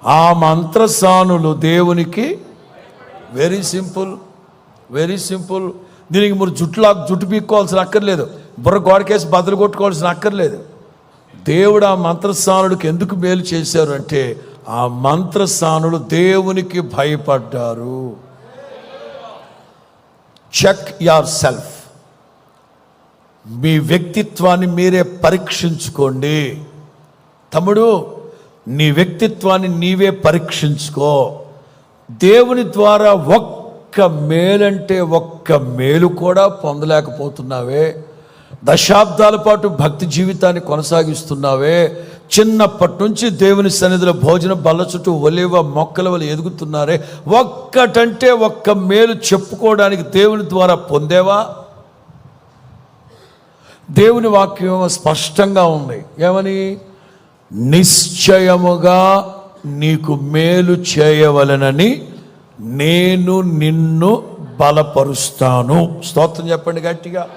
ఆ మంత్రసానులు దేవునికి very simple, very simple. దీనికి మీరు జుట్టు పీక్కోవాల్సిన అక్కర్లేదు, బుర్ర గోడకేసి బదులు కొట్టుకోవాల్సిన అక్కర్లేదు. దేవుడు ఆ మంత్రసానుడికి ఎందుకు మేలు చేశారు అంటే, ఆ మంత్రసానులు దేవునికి భయపడ్డారు. Check your self. మీ వ్యక్తిత్వాన్ని మీరే పరీక్షించుకోండి. తమ్ముడు, నీ వ్యక్తిత్వాన్ని నీవే పరీక్షించుకో. దేవుని ద్వారా ఒక్క మేలంటే ఒక్క మేలు కూడా పొందలేకపోతున్నావే. దశాబ్దాల పాటు భక్తి జీవితాన్ని కొనసాగిస్తున్నావే. చిన్నప్పటి నుంచి దేవుని సన్నిధిలో భోజన బల్ల చుట్టూ ఒలివ మొక్కల వల్ల ఎదుగుతున్నారే. ఒక్కటంటే ఒక్క మేలు చెప్పుకోవడానికి దేవుని ద్వారా పొందేవా? దేవుని వాక్యం స్పష్టంగా ఉంది. ఏమని? నిశ్చయముగా నీకు మేలు చేయవలెనని నేను నిన్ను బలపరుస్తాను. స్తోత్రం చెప్పండి గట్టిగా.